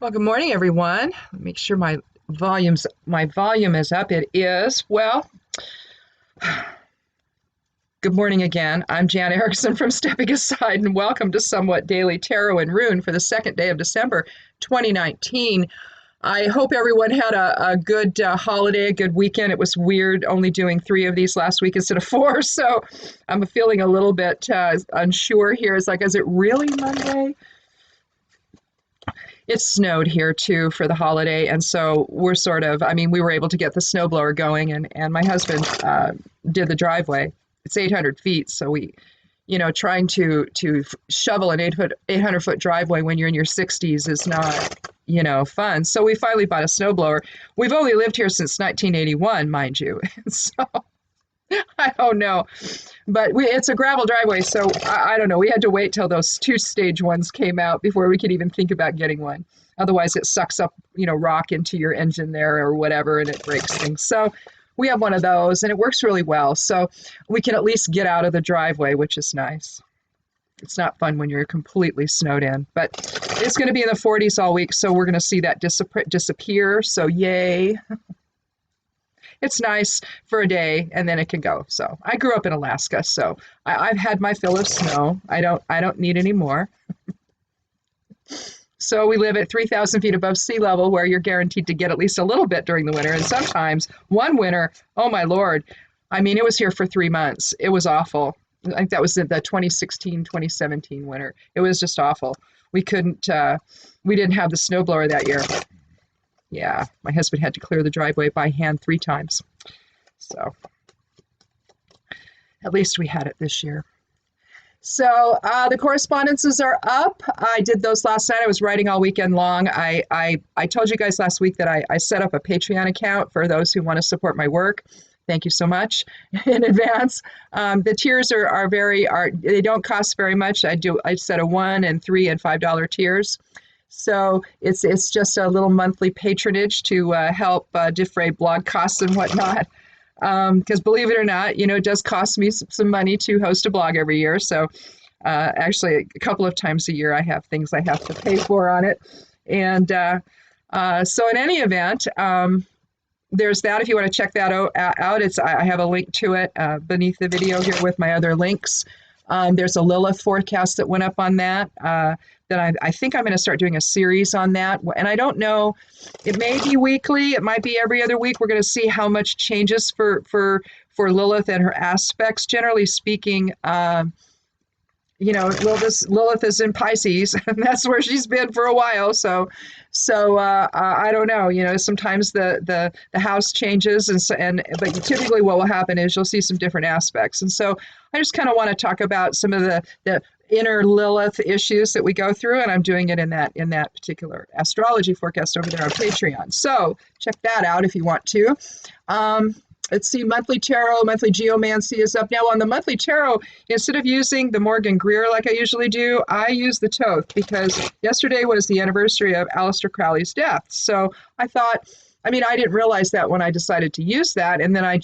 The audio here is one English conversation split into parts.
Well, good morning, everyone. Make sure my volume is up. It is. Well, good morning again. I'm Jan Erickson from Stepping Aside, and welcome to Somewhat Daily Tarot and Rune for the second day of December 2019. I hope everyone had a good holiday, a good weekend. It was weird only doing 3 of these last week instead of 4, so I'm feeling a little bit unsure here. It's like, is it really Monday? It snowed here too for the holiday, and so we were able to get the snowblower going, and my husband did the driveway. It's 800 feet, so trying to shovel an 800-foot driveway when you're in your 60s is not, fun. So we finally bought a snowblower. We've only lived here since 1981, mind you, so I don't know. But it's a gravel driveway, so I don't know. We had to wait till those 2-stage ones came out before we could even think about getting one. Otherwise, it sucks up, rock into your engine there or whatever, and it breaks things. So we have one of those, and it works really well. So we can at least get out of the driveway, which is nice. It's not fun when you're completely snowed in, but it's going to be in the 40s all week, so we're going to see that disappear. So yay. It's nice for a day, and then it can go. So I grew up in Alaska, so I've had my fill of snow. I don't need any more. So we live at 3,000 feet above sea level, where you're guaranteed to get at least a little bit during the winter. And sometimes one winter, oh my Lord, it was here for 3 months. It was awful. I think that was the 2016, 2017 winter. It was just awful. We didn't have the snowblower that year. Yeah, my husband had to clear the driveway by hand 3 times. So at least we had it this year. So the correspondences are up. I did those last night. I was writing all weekend long. I told you guys last week that I set up a Patreon account for those who want to support my work. Thank you so much in advance. The tiers they don't cost very much. I set a $1 and $3 and $5 tiers. So it's just a little monthly patronage to help defray blog costs and whatnot. Because believe it or not, it does cost me some money to host a blog every year. So actually, a couple of times a year, I have things I have to pay for on it. And so in any event, there's that. If you want to check that out, I have a link to it beneath the video here with my other links. There's a Lilith forecast that went up on that. That I think I'm going to start doing a series on that. And I don't know, it may be weekly, it might be every other week. We're going to see how much changes for Lilith and her aspects. Generally speaking, Lilith is in Pisces, and that's where she's been for a while. So I don't know. Sometimes the house changes, but typically what will happen is you'll see some different aspects. And so I just kind of want to talk about some of the inner Lilith issues that we go through, and I'm doing it in that particular astrology forecast over there on Patreon. So check that out if you want to. Let's see, monthly tarot, monthly geomancy is up. Now on the monthly tarot, instead of using the Morgan Greer like I usually do, I use the Thoth, because yesterday was the anniversary of Aleister Crowley's death. So I thought, I didn't realize that when I decided to use that, and then I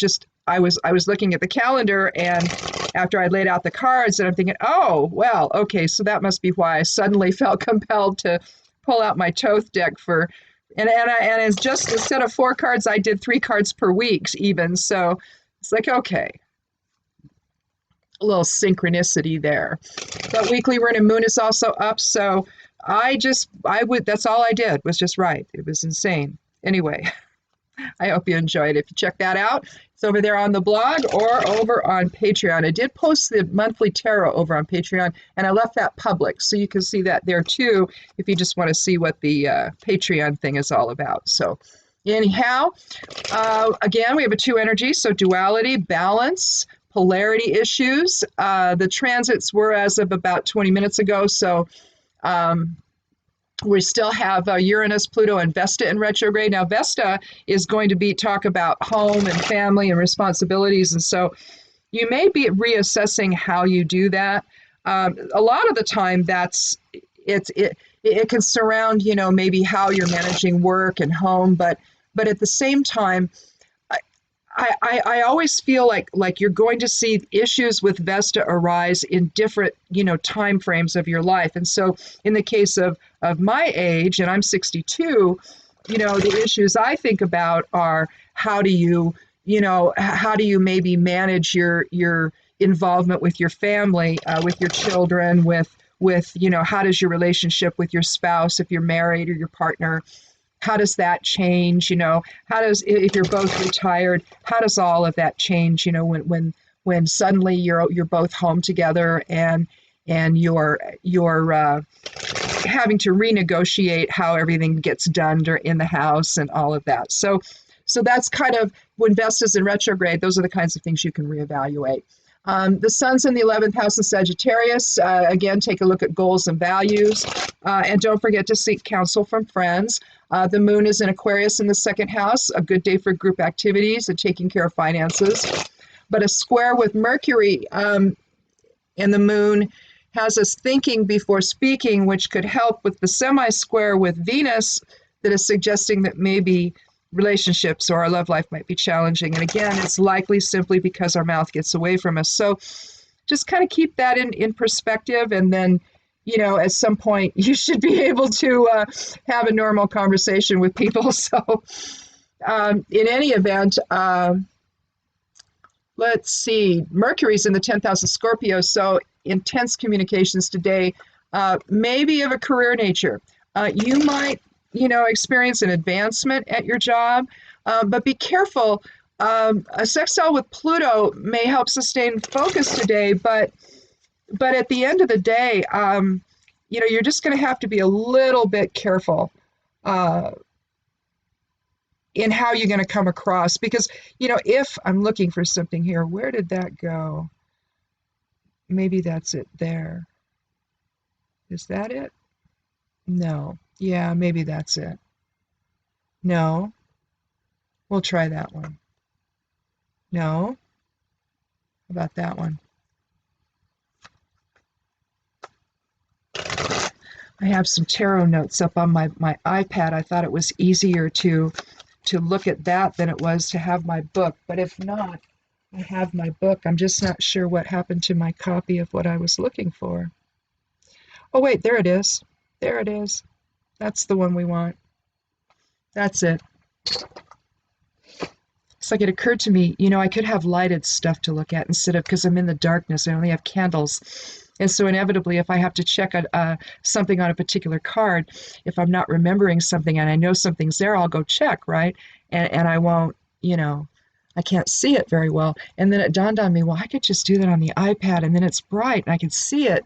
was looking at the calendar, and after I laid out the cards, and I'm thinking, oh, well, okay, so that must be why I suddenly felt compelled to pull out my Thoth deck and it's just, instead of 4 cards, I did 3 cards per week even. So it's like, okay, a little synchronicity there. But weekly Rune and Moon is also up. So that's all I did was just write. It was insane. Anyway, I hope you enjoyed it. If you check that out, it's over there on the blog or over on Patreon. I did post the monthly tarot over on Patreon, and I left that public, so you can see that there too if you just want to see what the Patreon thing is all about. So anyhow, again, we have a 2 energy, so duality, balance, polarity issues. The transits were as of about 20 minutes ago, so we still have Uranus, Pluto, and Vesta in retrograde. Now, Vesta is going to talk about home and family and responsibilities, and so you may be reassessing how you do that. A lot of the time, it can surround, maybe how you're managing work and home, but at the same time, I always feel like you're going to see issues with Vesta arise in different, time frames of your life. And so in the case of my age, and I'm 62, the issues I think about are how do you maybe manage your involvement with your family, with your children, with how does your relationship with your spouse, if you're married, or your partner, how does that change? How does, if you're both retired, how does all of that change? When suddenly you're both home together, and you're having to renegotiate how everything gets done in the house and all of that. So that's kind of when Vesta's in retrograde. Those are the kinds of things you can reevaluate. The sun's in the 11th house in Sagittarius. Again, take a look at goals and values. And don't forget to seek counsel from friends. The moon is in Aquarius in the 2nd house, a good day for group activities and taking care of finances. But a square with Mercury and the moon has us thinking before speaking, which could help with the semi-square with Venus that is suggesting that maybe relationships or our love life might be challenging. And again, it's likely simply because our mouth gets away from us. So just kind of keep that in perspective, and then at some point you should be able to have a normal conversation with people. So in any event, let's see, Mercury's in the 10th house of Scorpio, so intense communications today, maybe of a career nature. You might experience an advancement at your job, but be careful. A sextile with Pluto may help sustain focus today, but at the end of the day, you're just going to have to be a little bit careful in how you're going to come across, because, if I'm looking for something here, where did that go? Maybe that's it there. Is that it? No. Yeah, maybe that's it. No. We'll try that one. No. How about that one? I have some tarot notes up on my iPad. I thought it was easier to look at that than it was to have my book. But if not, I have my book. I'm just not sure what happened to my copy of what I was looking for. Oh, wait, there it is. There it is. That's the one we want. That's it. It's like it occurred to me, I could have lighted stuff to look at instead of, because I'm in the darkness, I only have candles. And so inevitably, if I have to check something on a particular card, if I'm not remembering something and I know something's there, I'll go check, right? And I won't, I can't see it very well. And then it dawned on me, well, I could just do that on the iPad, and then it's bright and I can see it.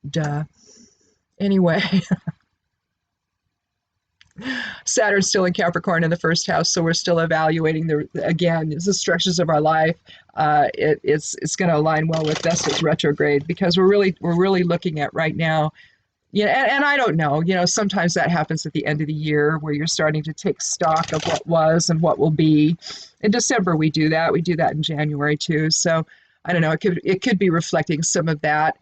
Duh. Anyway. Saturn's still in Capricorn in the 1st house, so we're still evaluating the structures of our life. It's going to align well with Vesta's retrograde, because we're really looking at right now. And I don't know. Sometimes that happens at the end of the year, where you're starting to take stock of what was and what will be. In December we do that. We do that in January too. So I don't know. It could be reflecting some of that.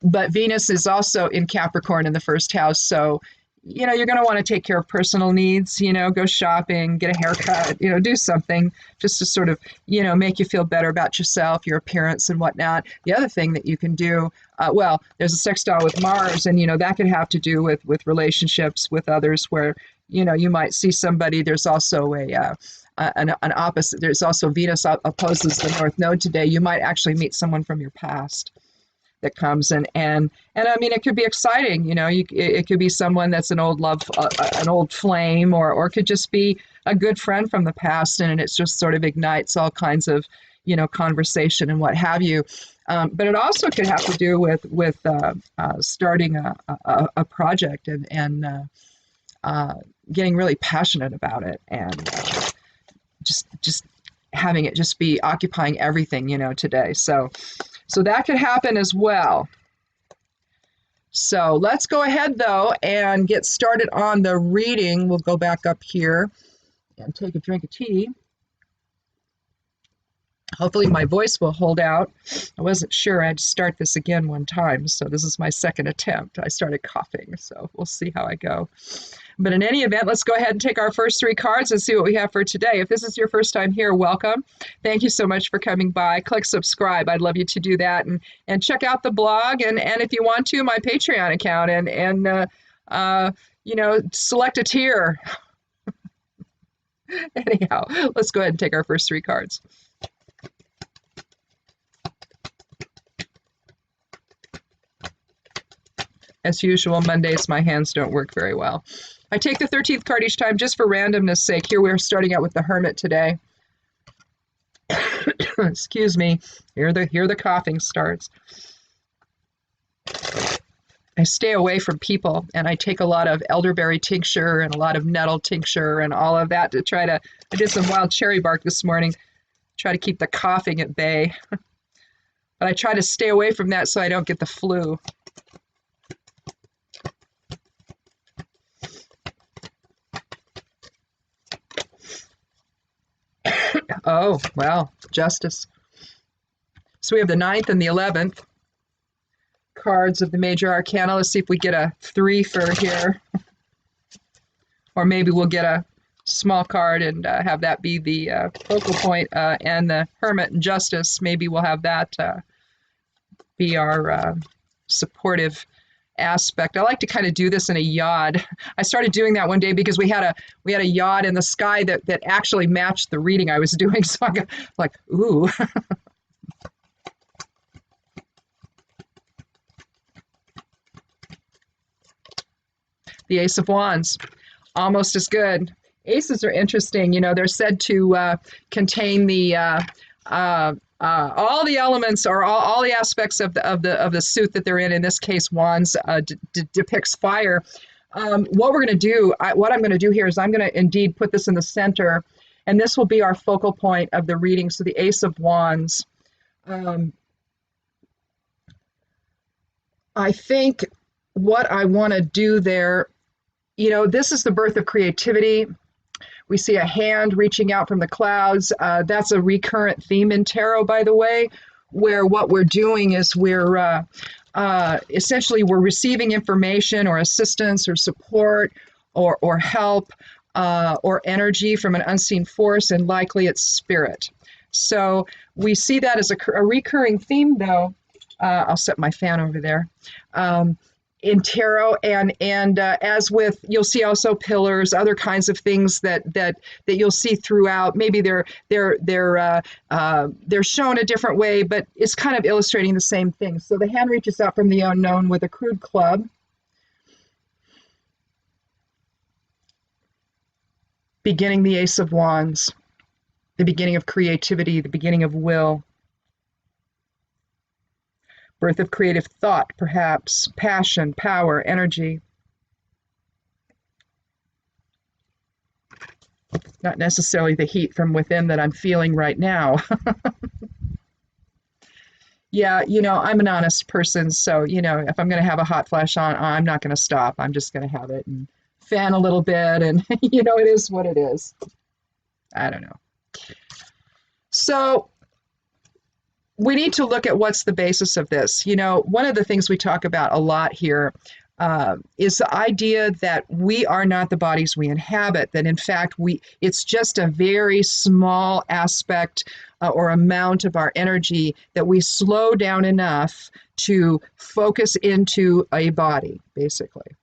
But Venus is also in Capricorn in the 1st house. So, you're going to want to take care of personal needs, go shopping, get a haircut, do something just to sort of, make you feel better about yourself, your appearance and whatnot. The other thing that you can do, there's a sextile with Mars, and, that could have to do with relationships with others, where, you might see somebody. There's also an opposite. There's also Venus opposes the North Node today. You might actually meet someone from your past that comes and I mean, it could be exciting, it could be someone that's an old love, an old flame, or it could just be a good friend from the past, and it just sort of ignites all kinds of, conversation and what have you. But it also could have to do with starting a project and getting really passionate about it, and just having it just be occupying everything, today. So that could happen as well. So let's go ahead, though, and get started on the reading. We'll go back up here and take a drink of tea. Hopefully my voice will hold out. I wasn't sure. I had to start this again one time, so this is my second attempt. I started coughing, so we'll see how I go. But in any event, let's go ahead and take our first 3 cards and see what we have for today. If this is your first time here, welcome. Thank you so much for coming by. Click subscribe. I'd love you to do that. And check out the blog, and if you want to, my Patreon account, and select a tier. Anyhow, let's go ahead and take our first 3 cards. As usual, Mondays, my hands don't work very well. I take the 13th card each time just for randomness sake. Here we're starting out with the Hermit today. Excuse me. Here the coughing starts. I stay away from people, and I take a lot of elderberry tincture and a lot of nettle tincture and all of that to try to, I did some wild cherry bark this morning, try to keep the coughing at bay. But I try to stay away from that so I don't get the flu. Oh, well, Justice. So we have the 9th and the 11th cards of the Major Arcana. Let's see if we get a 3 for here. Or maybe we'll get a small card and have that be the focal point, and the Hermit and Justice. Maybe we'll have that be our supportive aspect. I like to kind of do this in a yod. I started doing that one day because we had a yod in the sky that actually matched the reading I was doing. So I got like, ooh. The Ace of Wands, almost as good. Aces are interesting. You know, they're said to contain the all the elements, or all the aspects of the suit that they're in. In this case, Wands depicts fire. What we're going to do, what I'm going to do here is I'm going to indeed put this in the center, and this will be our focal point of the reading. So the Ace of Wands. I think what I want to do there, you know, this is the birth of creativity. We see a hand reaching out from the clouds. That's a recurrent theme in tarot, by the way, where what we're doing is we're essentially we're receiving information or assistance or support or help or energy from an unseen force, and likely it's spirit. So we see that as a recurring theme, though. I'll set my fan over there. In tarot, and as with, you'll see also pillars, other kinds of things that you'll see throughout. Maybe they're shown a different way, but it's kind of illustrating the same thing. So the hand reaches out from the unknown with a crude club, beginning the Ace of Wands, the beginning of creativity, the beginning of will. Birth of creative thought, perhaps, passion, power, energy. Not necessarily the heat from within that I'm feeling right now. Yeah, you know, I'm an honest person, so, you know, if I'm going to have a hot flash on, I'm not going to stop. I'm just going to have it and fan a little bit, and, you know, it is what it is. I don't know. So we need to look at what's the basis of this. You know, one of the things we talk about a lot here is the idea that we are not the bodies we inhabit, that in fact it's just a very small aspect or amount of our energy that we slow down enough to focus into a body, basically.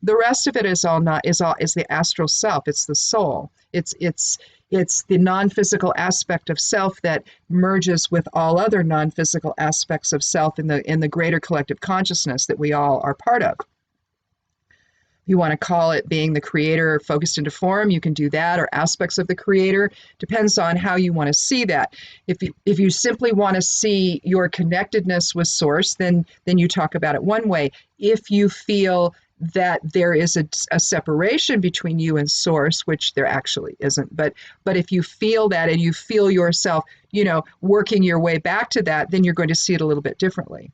The rest of it is the astral self. It's the soul. It's the non-physical aspect of self that merges with all other non-physical aspects of self in the greater collective consciousness that we all are part of. You want to call it being the creator focused into form, you can do that, or aspects of the creator. Depends on how you want to see that. If you simply want to see your connectedness with source, then you talk about it one way. If you feel that there is a separation between you and source, which there actually isn't, but if you feel that and you feel yourself, you know, working your way back to that, then you're going to see it a little bit differently.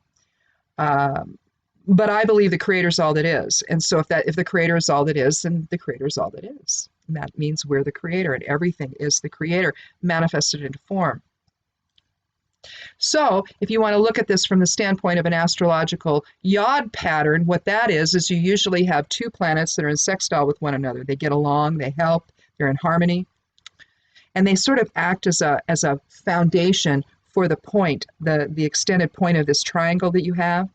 But I believe the creator is all that is, and so if the creator is all that is, then the creator is all that is, and that means we're the creator, and everything is the creator manifested into form. So if you want to look at this from the standpoint of an astrological yod pattern, what that is you usually have two planets that are in sextile with one another. They get along, they help, they're in harmony, and they sort of act as a foundation for the point, the extended point of this triangle that you have.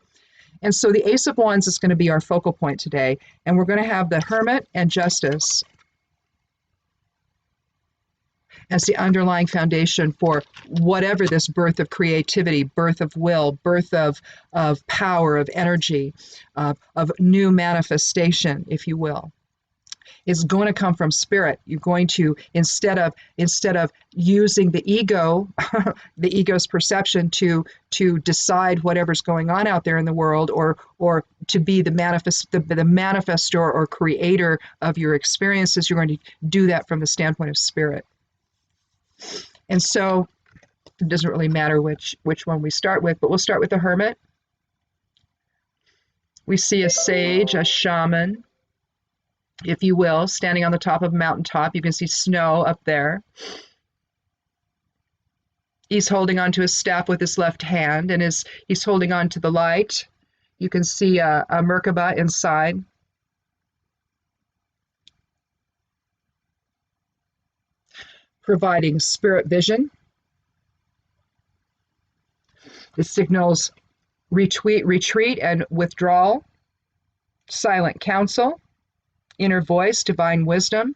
And so the Ace of Wands is going to be our focal point today, and we're going to have the Hermit and Justice as the underlying foundation for whatever this birth of creativity, birth of will, birth of power, of energy, of new manifestation, if you will, is going to come from spirit. You're going to, instead of using the ego, the ego's perception to decide whatever's going on out there in the world, or to be the manifestor or creator of your experiences, you're going to do that from the standpoint of spirit. And so it doesn't really matter which one we start with, but we'll start with the Hermit. We see a sage, a shaman, if you will, standing on the top of a mountaintop. You can see snow up there. He's holding onto his staff with his left hand, and he's holding on to the light. You can see a Merkaba inside. Providing spirit vision. It signals retreat and withdrawal, silent counsel, inner voice, divine wisdom.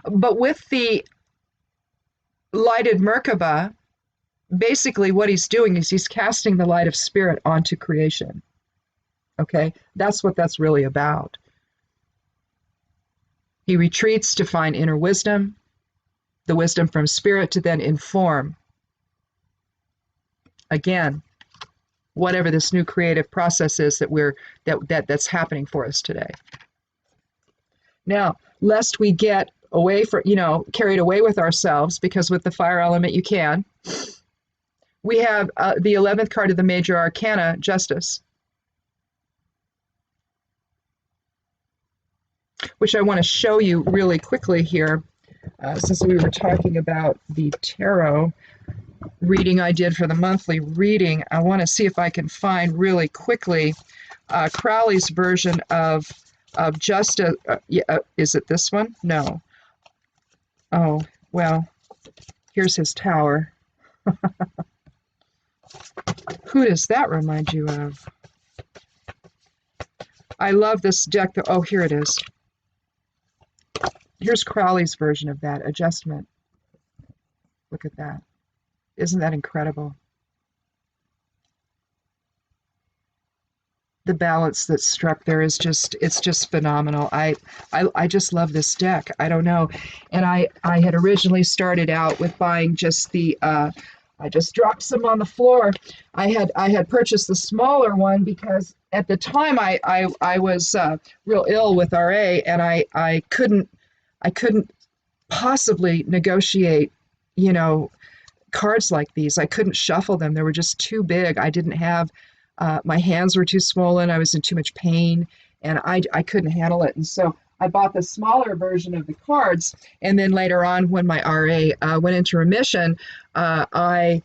But with the lighted Merkaba, basically what he's doing is he's casting the light of spirit onto creation. Okay, that's what that's really about. He retreats to find inner wisdom, the wisdom from spirit to then inform, again, whatever this new creative process is that's happening for us today. Now, lest we get carried away with ourselves, because with the fire element you can, we have the 11th card of the major arcana, Justice, which I want to show you really quickly here, since we were talking about the tarot reading I did for the monthly reading. I want to see if I can find really quickly Crowley's version of Justice. Is it this one? No. Oh, well, here's his tower. Who does that remind you of? I love this deck. Oh, here it is. Here's Crowley's version of that adjustment. Look at that. Isn't that incredible? The balance that's struck there is it's just phenomenal. I just love this deck. I don't know. And I had originally started out with buying just the I just dropped some on the floor. I had purchased the smaller one because at the time I was real ill with RA, and I couldn't possibly negotiate, cards like these. I couldn't shuffle them. They were just too big. I didn't have, my hands were too swollen. I was in too much pain, and I couldn't handle it. And so I bought the smaller version of the cards. And then later on, when my RA went into remission, I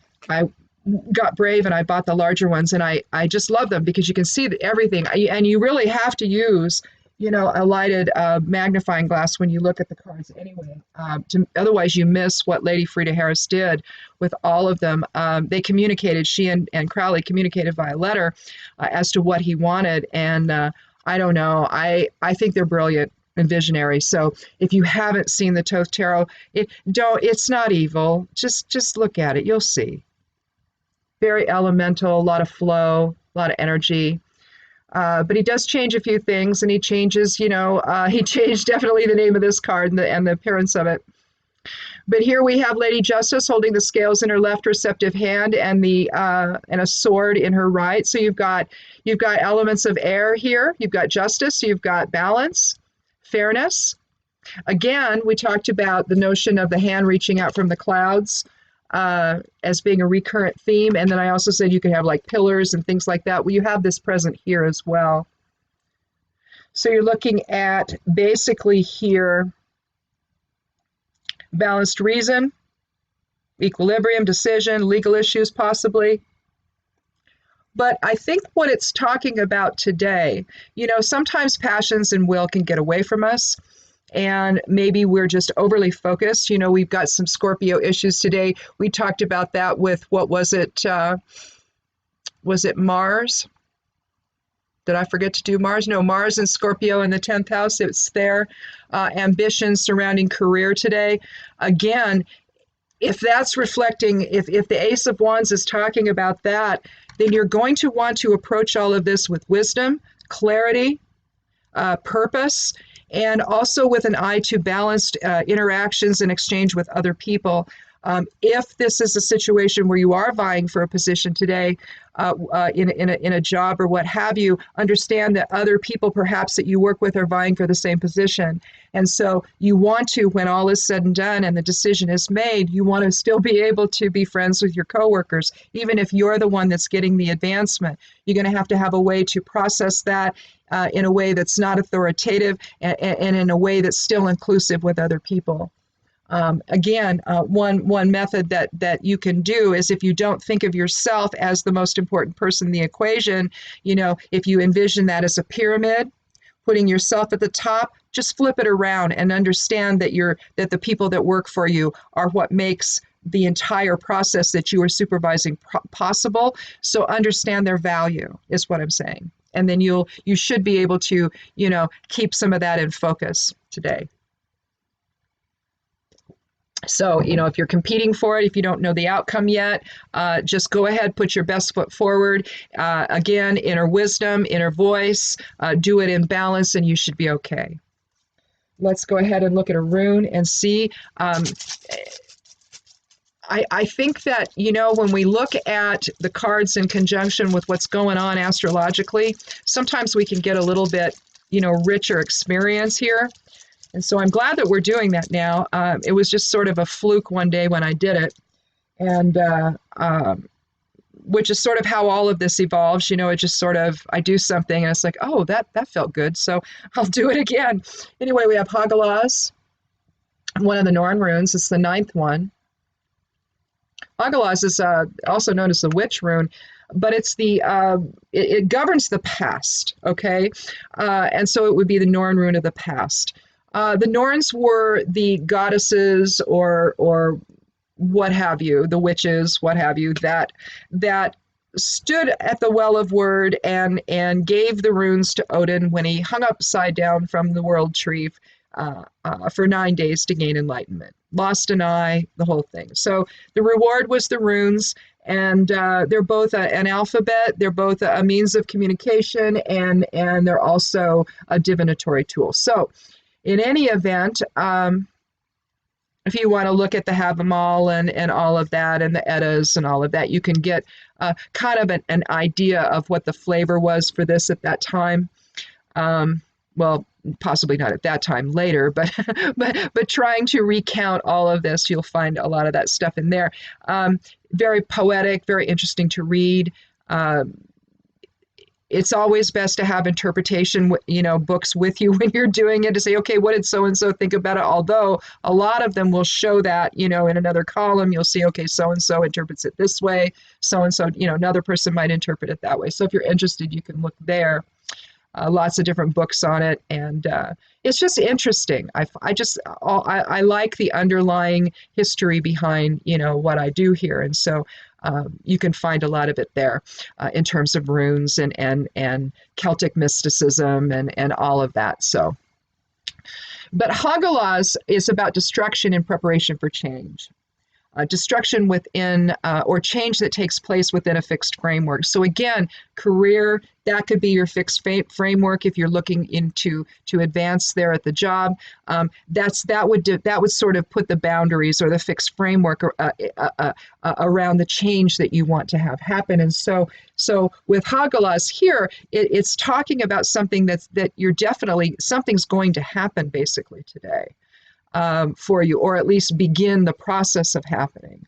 got brave and I bought the larger ones. And I just love them because you can see everything. And you really have to use a lighted magnifying glass when you look at the cards anyway. Otherwise, you miss what Lady Frida Harris did with all of them. They communicated, she and Crowley communicated via letter as to what he wanted. And I don't know, I think they're brilliant and visionary. So if you haven't seen the Thoth Tarot, it's not evil. Just look at it. You'll see. Very elemental, a lot of flow, a lot of energy. But he does change a few things, and he changes, he changed definitely the name of this card and the appearance of it. But here we have Lady Justice holding the scales in her left receptive hand and and a sword in her right. So you've got elements of air here. You've got justice. You've got balance, fairness. Again, we talked about the notion of the hand reaching out from the clouds as being a recurrent theme. And then I also said you could have like pillars and things like that. Well, you have this present here as well. So you're looking at basically here balanced reason, equilibrium, decision, legal issues possibly. But I think what it's talking about today, sometimes passions and will can get away from us. And maybe we're just overly focused. We've got some Scorpio issues today. We talked about that with, what was it? Was it Mars? Did I forget to do Mars? No, Mars and Scorpio in the 10th house. It's their ambitions surrounding career today. Again, if that's reflecting, if the Ace of Wands is talking about that, then you're going to want to approach all of this with wisdom, clarity, purpose, and also with an eye to balanced interactions and exchange with other people. If this is a situation where you are vying for a position today in a job or what have you, understand that other people perhaps that you work with are vying for the same position. And so you want to, when all is said and done and the decision is made, you want to still be able to be friends with your coworkers, even if you're the one that's getting the advancement. You're going to have a way to process that in a way that's not authoritative and in a way that's still inclusive with other people. Again, one method that you can do is, if you don't think of yourself as the most important person in the equation, if you envision that as a pyramid, putting yourself at the top, just flip it around and understand that the people that work for you are what makes the entire process that you are supervising possible. So understand their value is what I'm saying. And then you should be able to, keep some of that in focus today. So, if you're competing for it, if you don't know the outcome yet, just go ahead, put your best foot forward. Again, inner wisdom, inner voice, do it in balance, and you should be okay. Let's go ahead and look at a rune and see. I think that, when we look at the cards in conjunction with what's going on astrologically, sometimes we can get a little bit, richer experience here. And so I'm glad that we're doing that now. It was just sort of a fluke one day when I did it, and which is sort of how all of this evolves. It just sort of, I do something and it's like, oh, that felt good, so I'll do it again. Anyway, we have Hagalaz, one of the Norn runes. It's the 9th one. Hagalaz is also known as the witch rune, but it's it governs the past, okay? And so it would be the Norn rune of the past. The Norns were the goddesses or what have you, the witches, what have you, that stood at the Well of Word and gave the runes to Odin when he hung upside down from the world tree for 9 days to gain enlightenment. Lost an eye, the whole thing. So the reward was the runes, and they're both an alphabet, they're both a means of communication, and they're also a divinatory tool. So in any event, if you want to look at the Havamal and all of that, and the Eddas and all of that, you can get kind of an idea of what the flavor was for this at that time. Well, possibly not at that time, later, but trying to recount all of this, you'll find a lot of that stuff in there. Very poetic, very interesting to read. It's always best to have interpretation, books with you when you're doing it, to say, okay, what did so-and-so think about it? Although a lot of them will show that, in another column, you'll see, okay, so-and-so interprets it this way, so-and-so, another person might interpret it that way. So if you're interested, you can look there. Lots of different books on it, and it's just interesting. I like the underlying history behind, what I do here, and so you can find a lot of it there in terms of runes and Celtic mysticism and all of that. So, but Hagalaz is about destruction in preparation for change. Destruction within or change that takes place within a fixed framework. So again, career, that could be your fixed framework if you're looking to advance there at the job. That would sort of put the boundaries or the fixed framework around the change that you want to have happen. And so with Hagalaz here, it's talking about something that you're definitely, something's going to happen basically today. For you, or at least begin the process of happening.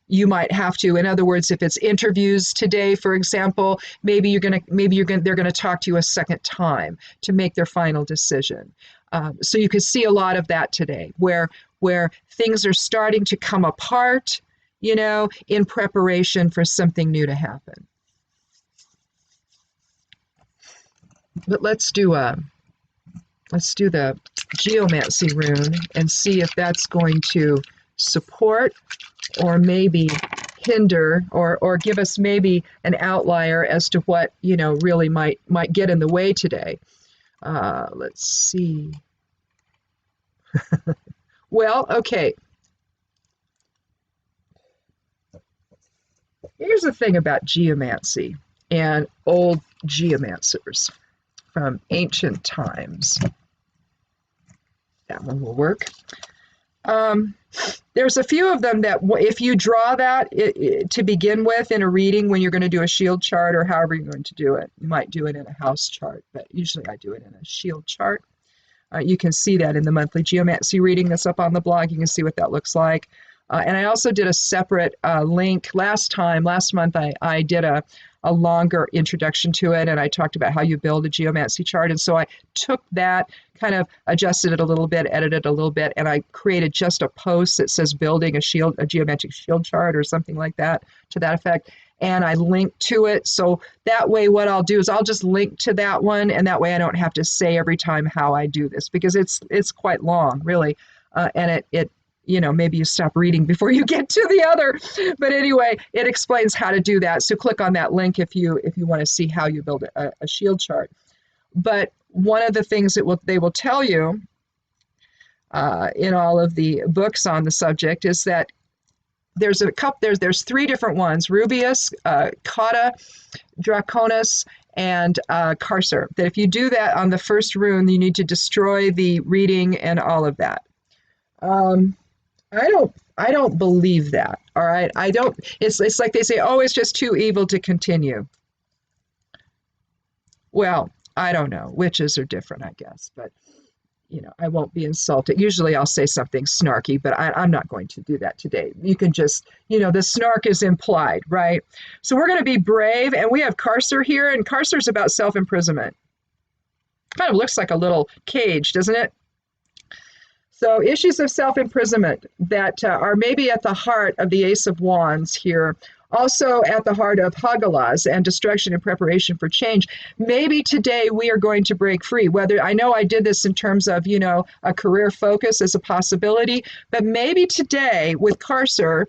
You might have to, in other words, if it's interviews today, for example, they're going to talk to you a second time to make their final decision. So you can see a lot of that today, where where things are starting to come apart, in preparation for something new to happen. But let's do the geomancy rune and see if that's going to support or maybe hinder or give us maybe an outlier as to what really might get in the way today. Let's see. Well, okay. Here's the thing about geomancy and old geomancers from ancient times. That one will work. There's a few of them that if you draw that to begin with in a reading when you're going to do a shield chart or however you're going to do it, you might do it in a house chart, but usually I do it in a shield chart. You can see that in the monthly geomancy reading that's up on the blog. You can see what that looks like. And I also did a separate link last month. I did a longer introduction to it, and I talked about how you build a geomancy chart. And so I took that, kind of adjusted it a little bit, edited it a little bit, and I created just a post that says building a geometric shield chart or something like that, to that effect. And I linked to it. So that way what I'll do is I'll just link to that one, and that way I don't have to say every time how I do this, because it's quite long, really. And it maybe you stop reading before you get to the other. But anyway, it explains how to do that. So click on that link if you want to see how you build a shield chart. But one of the things that they will tell you in all of the books on the subject is that there's three different ones: Rubius, Kata, Draconis, and Carcer. That if you do that on the first rune, you need to destroy the reading and all of that. I don't believe that. All right. I don't. It's like they say, oh, it's just too evil to continue. Well, I don't know. Witches are different, I guess. But I won't be insulted. Usually I'll say something snarky, but I'm not going to do that today. You can just, the snark is implied, right? So we're going to be brave, and we have Carcer here, and Carcer's about self-imprisonment. Kind of looks like a little cage, doesn't it? So issues of self-imprisonment that are maybe at the heart of the Ace of Wands here, also at the heart of Hagalas and destruction and preparation for change. Maybe today we are going to break free. Whether I know I did this in terms of, a career focus as a possibility, but maybe today with Carcer,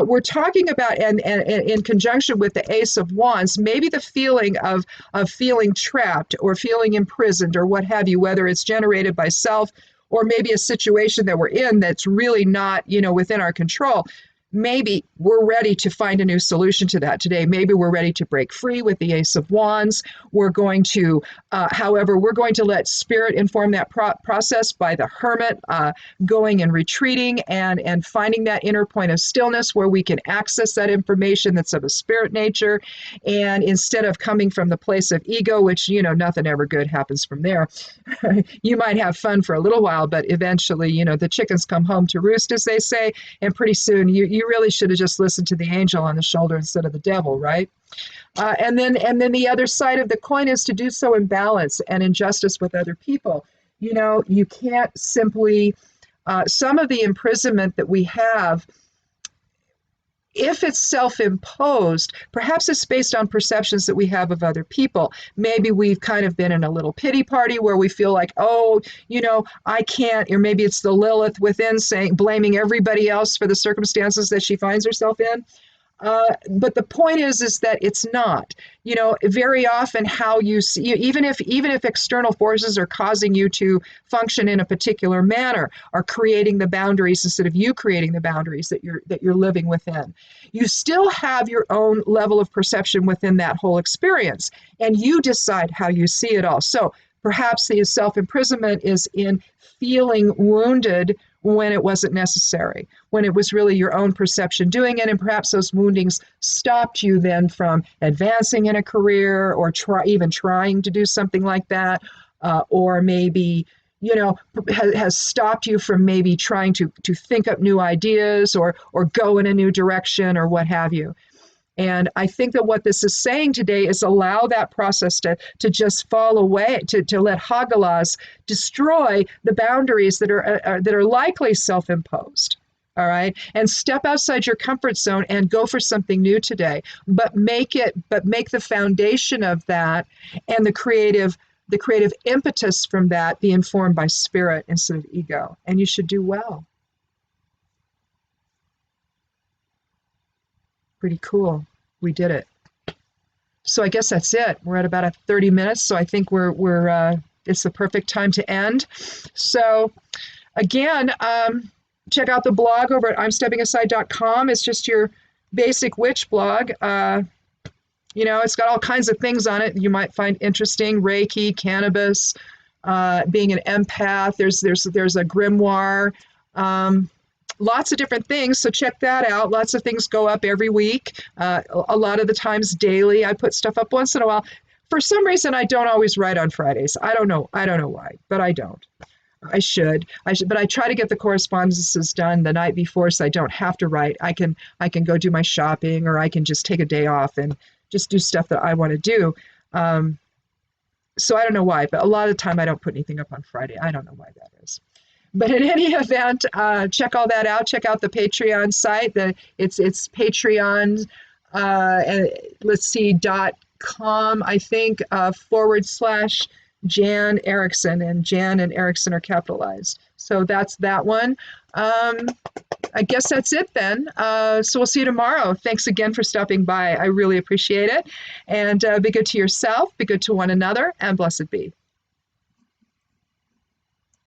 we're talking about, and in conjunction with the Ace of Wands, maybe the feeling of feeling trapped or feeling imprisoned or what have you, whether it's generated by self or maybe a situation that we're in that's really not, within our control. Maybe we're ready to find a new solution to that today. Maybe we're ready to break free with the Ace of Wands. We're going to, however, we're going to let Spirit inform that process by the Hermit, going and retreating and finding that inner point of stillness where we can access that information that's of a spirit nature. And instead of coming from the place of ego, which, nothing ever good happens from there, you might have fun for a little while, but eventually, the chickens come home to roost, as they say, and pretty soon you really should have just listened to the angel on the shoulder instead of the devil, right? And then the other side of the coin is to do so in balance and in justice with other people. You can't simply, some of the imprisonment that we have, if it's self-imposed, perhaps it's based on perceptions that we have of other people. Maybe we've kind of been in a little pity party where we feel like, oh, I can't, or maybe it's the Lilith within blaming everybody else for the circumstances that she finds herself in. But the point is that it's not. Very often how you see, even if external forces are causing you to function in a particular manner, are creating the boundaries instead of you creating the boundaries that you're living within, you still have your own level of perception within that whole experience, and you decide how you see it all. So perhaps the self-imprisonment is in feeling wounded when it wasn't necessary, when it was really your own perception doing it, and perhaps those woundings stopped you then from advancing in a career or even trying to do something like that, or maybe has stopped you from maybe trying to think up new ideas or go in a new direction or what have you. And I think that what this is saying today is allow that process to just fall away, to let Hagalas destroy the boundaries that are likely self-imposed. All right. And step outside your comfort zone and go for something new today. But make the foundation of that and the creative impetus from that be informed by spirit instead of ego. And you should do well. Pretty cool. We did it. So I guess that's it. We're at about 30 minutes. So I think it's the perfect time to end. So again, check out the blog over at imsteppingaside.com. It's just your basic witch blog. It's got all kinds of things on it you might find interesting: Reiki, cannabis, being an empath. There's a grimoire, lots of different things. So check that out. Lots of things go up every week. A lot of the times daily. I put stuff up once in a while. For some reason, I don't always write on Fridays. I don't know why, but I don't. I should, but I try to get the correspondences done the night before, so I don't have to write. I can go do my shopping, or I can just take a day off and just do stuff that I want to do. So I don't know why, but a lot of the time I don't put anything up on Friday. I don't know why that is. But in any event, check all that out. Check out the Patreon site. It's Patreon, let's see, .com, I think, / Jan Erickson, and Jan and Erickson are capitalized. So that's that one. I guess that's it then. So we'll see you tomorrow. Thanks again for stopping by. I really appreciate it. And be good to yourself, be good to one another, and blessed be.